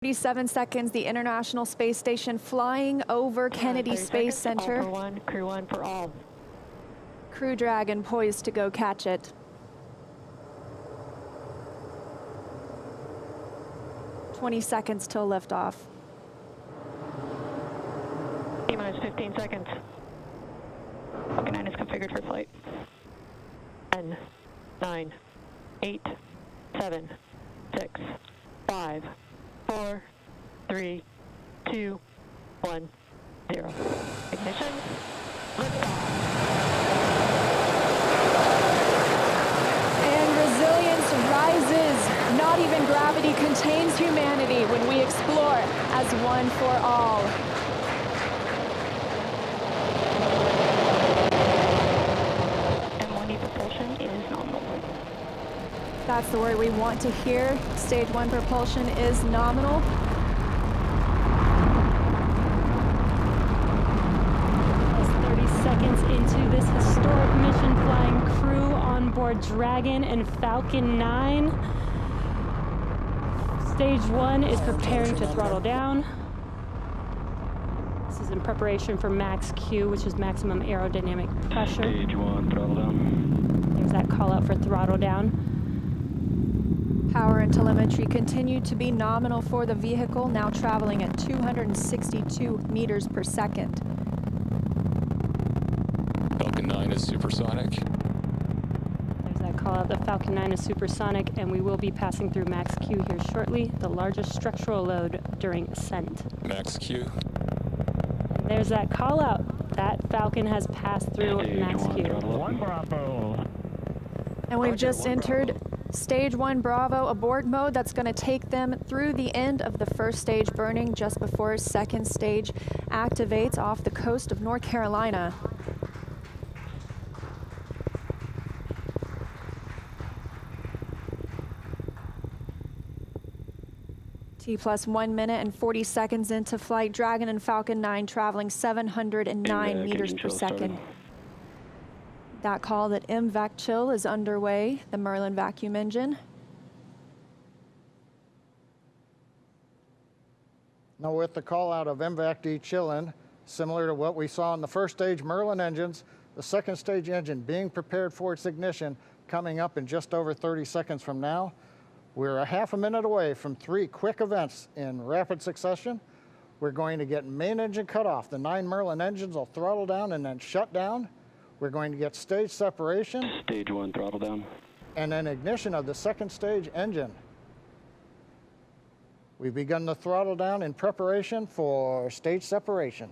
37 seconds, the International Space Station flying over Kennedy Space Center. Crew one for all. Crew Dragon poised to go catch it. 20 seconds till liftoff. T-minus 15 seconds. Falcon 9 is configured for flight. 10, 9, 8, 7, 6, 5, 4, 3, 2, 1, 0. Ignition. Liftoff. And resilience rises. Not even gravity contains humanity when we explore as one for all. M1E propulsion is nominal. That's the word we want to hear. Stage 1 propulsion is nominal. Just 30 seconds into this historic mission, flying crew on board Dragon and Falcon 9. Stage 1 is preparing to throttle down. This is in preparation for max Q, which is maximum aerodynamic pressure. Stage 1, throttle down. There's that call out for throttle down. Power and telemetry continue to be nominal for the vehicle, now traveling at 262 meters per second. Falcon 9 is supersonic. There's that call out. The Falcon 9 is supersonic, and we will be passing through max Q here shortly, the largest structural load during ascent. Max Q. There's that call out. That Falcon has passed through Stage max 1, Q. throttle up. 1 Bravo. And we've just entered Stage 1 Bravo abort mode. That's going to take them through the end of the first stage burning just before second stage activates off the coast of North Carolina. T+1 minute and 40 seconds into flight. Dragon and Falcon 9 traveling 709 meters per second. That call that MVAC chill is underway, the Merlin vacuum engine. Now with the call out of MVAC de-chilling, similar to what we saw in the first stage Merlin engines, the second stage engine being prepared for its ignition coming up in just over 30 seconds from now. We're a half a minute away from 3 quick events in rapid succession. We're going to get main engine cut off. The 9 Merlin engines will throttle down and then shut down. We're going to get stage separation. Stage 1, throttle down. And then ignition of the second stage engine. We've begun the throttle down in preparation for stage separation.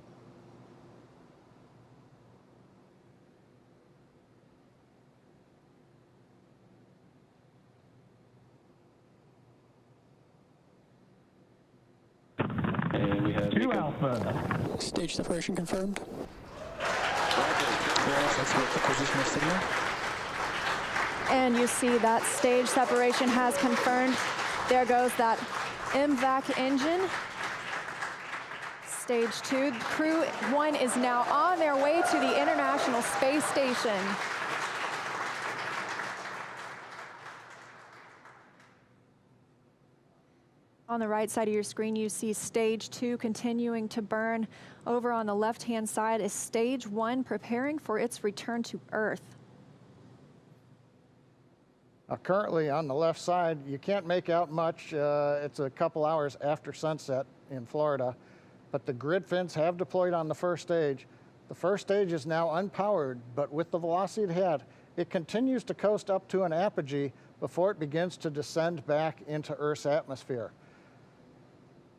And we have 2 Alpha. Stage separation confirmed. Let's get the position of signal. And you see that stage separation has confirmed. There goes that MVAC engine. Stage 2, Crew 1 is now on their way to the International Space Station. On the right side of your screen, you see Stage 2 continuing to burn. Over on the left-hand side is Stage 1 preparing for its return to Earth. Currently on the left side, you can't make out much. It's a couple hours after sunset in Florida, but the grid fins have deployed on the first stage. The first stage is now unpowered, but with the velocity it had, it continues to coast up to an apogee before it begins to descend back into Earth's atmosphere.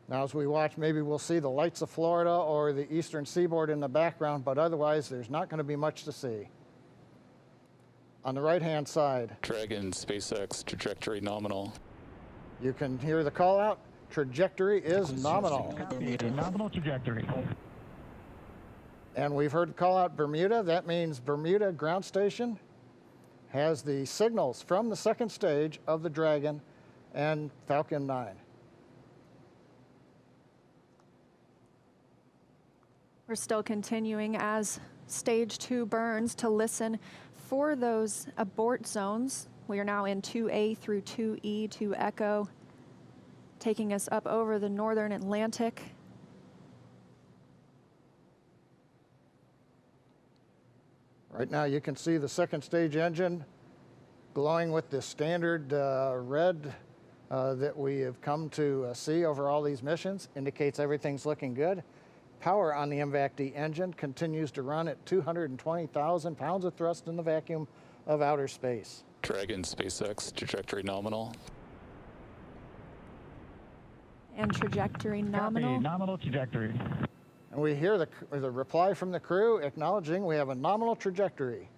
Now, as we watch, maybe we'll see the lights of Florida or the eastern seaboard in the background, but otherwise, there's not going to be much to see. On the right-hand side, Dragon, SpaceX, trajectory nominal. you can hear the call out. Trajectory is nominal. Nominal trajectory. And we've heard the call out Bermuda. That means Bermuda ground station has the signals from the second stage of the Dragon and Falcon 9. We're still continuing as Stage 2 burns to listen for those abort zones. We are now in 2A through 2E to Echo. taking us up over the northern Atlantic. Right now you can see the second stage engine glowing with the standard red that we have come to see over all these missions. Indicates everything's looking good. Power on the MVAC-D engine continues to run at 220,000 pounds of thrust in the vacuum of outer space. Dragon SpaceX, trajectory nominal. And trajectory nominal. Copy, nominal trajectory. And we hear the reply from the crew acknowledging we have a nominal trajectory.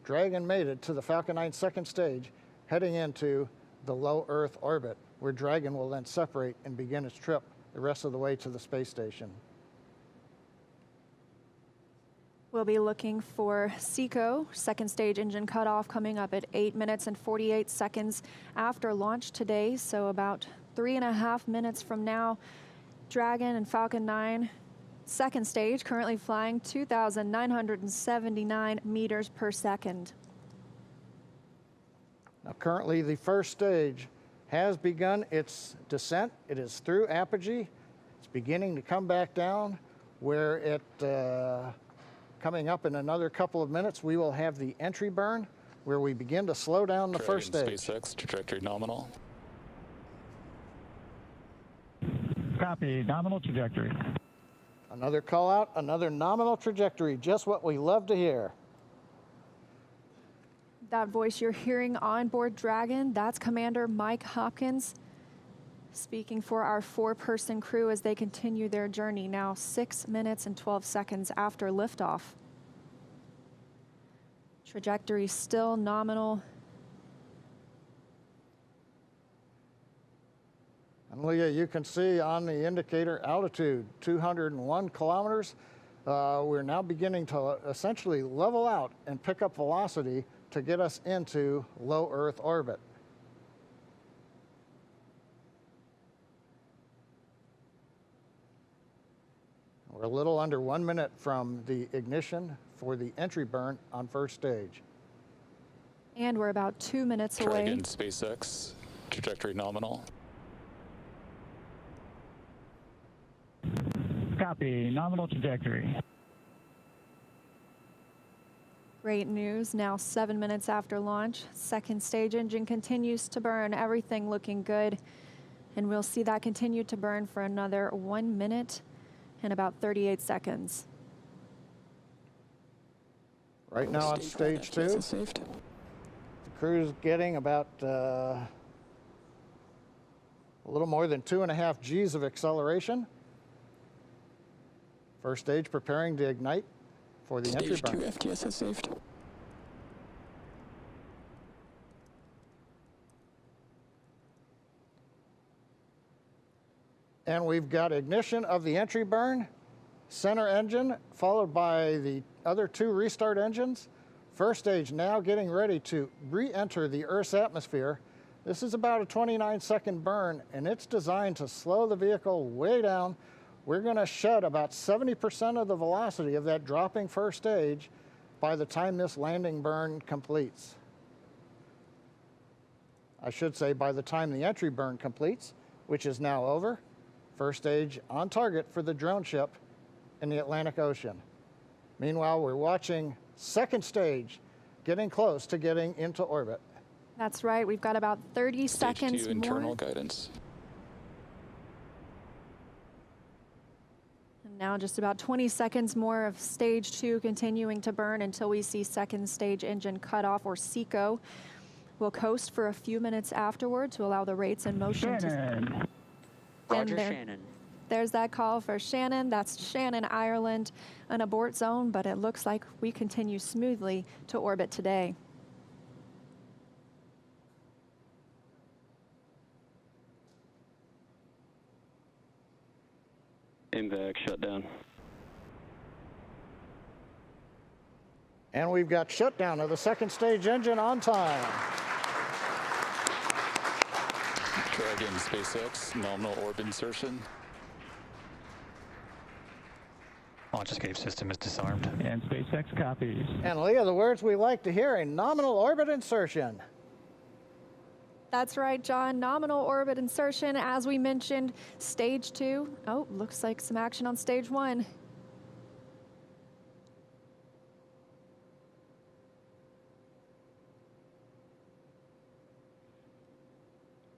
Dragon made it to the Falcon 9 second stage, heading into the low Earth orbit, where Dragon will then separate and begin its trip the rest of the way to the space station. We'll be looking for SECO, second stage engine cutoff, coming up at 8 minutes and 48 seconds after launch today. So about 3.5 minutes from now, Dragon and Falcon 9 second stage currently flying 2,979 meters per second. Now currently the first stage has begun its descent. It is through apogee. It's beginning to come back down, where it coming up in another couple of minutes, we will have the entry burn, where we begin to slow down the first Dragon stage. SpaceX, trajectory nominal. Copy, nominal trajectory. Another call out, another nominal trajectory, just what we love to hear. That voice you're hearing on board Dragon, that's Commander Mike Hopkins, speaking for our 4-person crew as they continue their journey now 6 minutes and 12 seconds after liftoff. Trajectory still nominal. And Leah, you can see on the indicator altitude, 201 kilometers. We're now beginning to essentially level out and pick up velocity to get us into low Earth orbit. We're a little under 1 minute from the ignition for the entry burn on first stage. And we're about 2 minutes away. Dragon SpaceX, trajectory nominal. Copy, nominal trajectory. Great news, now 7 minutes after launch. Second stage engine continues to burn, everything looking good. And we'll see that continue to burn for another 1 minute and about 38 seconds. Right now on stage 2, the crew's getting about a little more than 2.5 G's of acceleration. First stage preparing to ignite for the entry burn. Stage 2 FTS has saved. And we've got ignition of the entry burn, center engine, followed by the other 2 restart engines. First stage now getting ready to re-enter the Earth's atmosphere. This is about a 29-second burn, and it's designed to slow the vehicle way down. We're going to shed about 70% of the velocity of that dropping first stage by the time this landing burn completes. I should say by the time the entry burn completes, which is now over. First stage on target for the drone ship in the Atlantic Ocean. Meanwhile, we're watching second stage getting close to getting into orbit. That's right, we've got about 30 Stage seconds 2 internal more. guidance. And now just about 20 seconds more of stage 2 continuing to burn until we see second stage engine cutoff, or SECO. We'll coast for a few minutes afterward to allow the rates in motion to... Shannon. Roger, there- Shannon. There's that call for Shannon. That's Shannon, Ireland, an abort zone, but it looks like we continue smoothly to orbit today. MVAC shutdown. And we've got shutdown of the second stage engine on time. Dragon SpaceX, nominal orbit insertion. Launch escape system is disarmed. And SpaceX copies. And Leah, the words we like to hear, a nominal orbit insertion. That's right, John. Nominal orbit insertion, as we mentioned, stage 2. Oh, looks like some action on stage 1.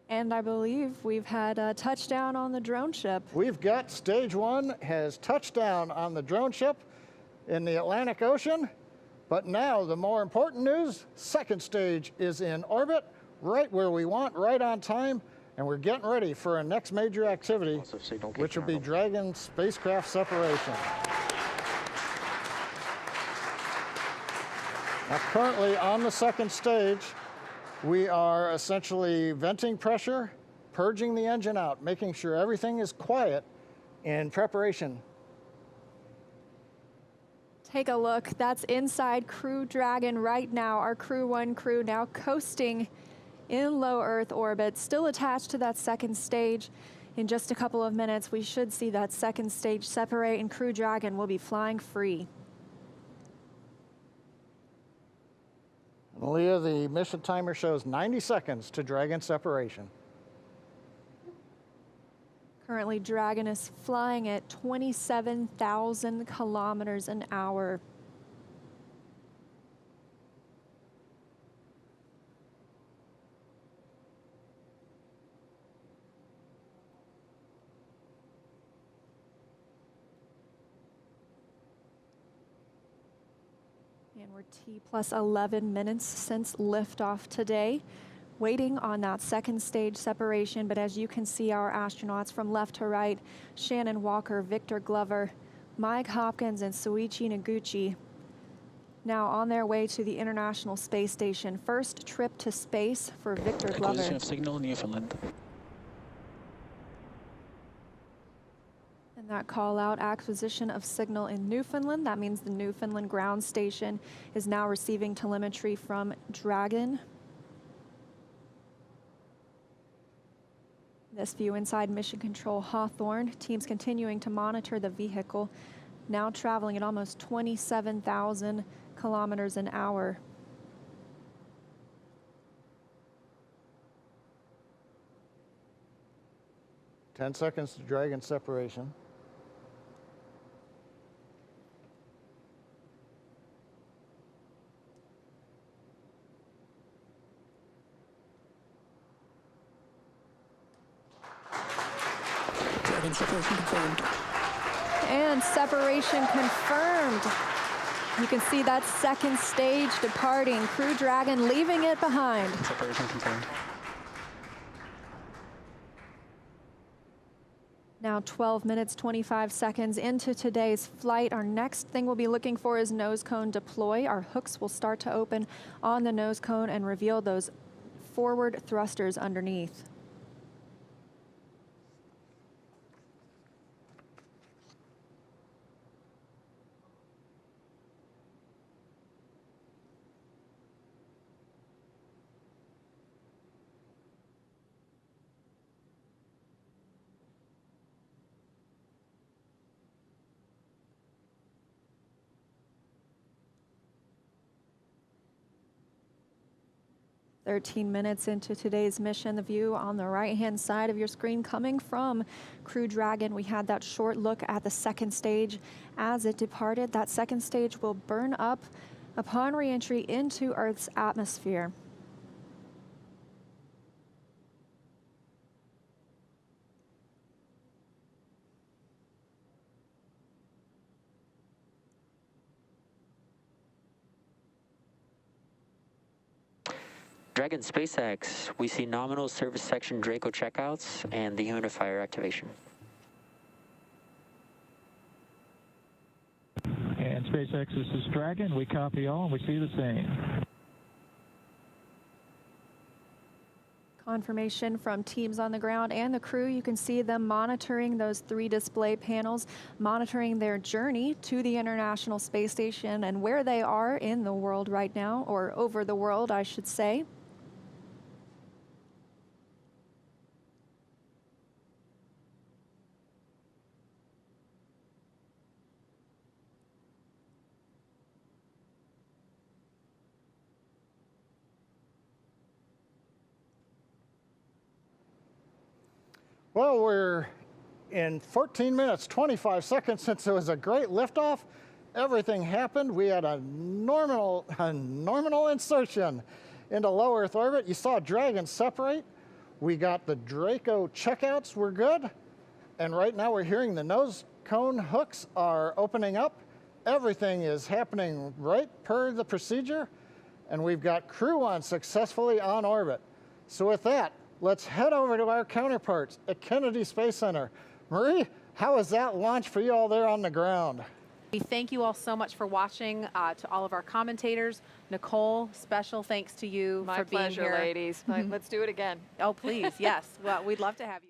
And I believe we've had a touchdown on the drone ship. We've got stage 1 has touched down on the drone ship in the Atlantic Ocean. But now the more important news, second stage is in orbit, right where we want, right on time, and we're getting ready for our next major activity, which will be Dragon spacecraft separation. Now, currently on the second stage, we are essentially venting pressure, purging the engine out, making sure everything is quiet in preparation. Take a look. That's inside Crew Dragon right now. Our Crew 1 crew now coasting in low Earth orbit, still attached to that second stage. In just a couple of minutes, we should see that second stage separate and Crew Dragon will be flying free. Leah, the mission timer shows 90 seconds to Dragon separation. Currently, Dragon is flying at 27,000 kilometers an hour. And we're T plus 11 minutes since liftoff today, waiting on that second stage separation. But as you can see, our astronauts from left to right, Shannon Walker, Victor Glover, Mike Hopkins, and Soichi Noguchi, now on their way to the International Space Station. First trip to space for Victor Glover. Acquisition of signal in Newfoundland. And that call out, acquisition of signal in Newfoundland. That means the Newfoundland ground station is now receiving telemetry from Dragon. This view inside Mission Control Hawthorne. Teams continuing to monitor the vehicle, now traveling at almost 27,000 kilometers an hour. Ten seconds to Dragon separation. Dragon separation confirmed. And separation confirmed. You can see that second stage departing. Crew Dragon leaving it behind. Separation confirmed. Now 12 minutes, 25 seconds into today's flight. Our next thing we'll be looking for is nose cone deploy. Our hooks will start to open on the nose cone and reveal those forward thrusters underneath. "13 minutes into today's mission, the view on the right-hand side of your screen coming from Crew Dragon. We had that short look at the second stage as it departed. That second stage will burn up upon re-entry into Earth's atmosphere. Dragon SpaceX, we see nominal service section Draco checkouts and the humidifier activation. And SpaceX, this is Dragon. We copy all, and we see the same. Confirmation from teams on the ground and the crew. You can see them monitoring those 3 display panels, monitoring their journey to the International Space Station and where they are in the world right now, or over the world, I should say. Well, we're in 14 minutes, 25 seconds since it was a great liftoff. Everything happened. We had a nominal insertion into low Earth orbit. You saw Dragon separate. We got the Draco checkouts were good. And right now we're hearing the nose cone hooks are opening up. Everything is happening right per the procedure. And we've got Crew 1 successfully on orbit. So with that, let's head over to our counterparts at Kennedy Space Center. Marie, how was that launch for you all there on the ground? We thank you all so much for watching. To all of our commentators, Nicole, special thanks to you My for being pleasure, here. ladies. Let's do it again. Oh, please, yes. Well, we'd love to have you.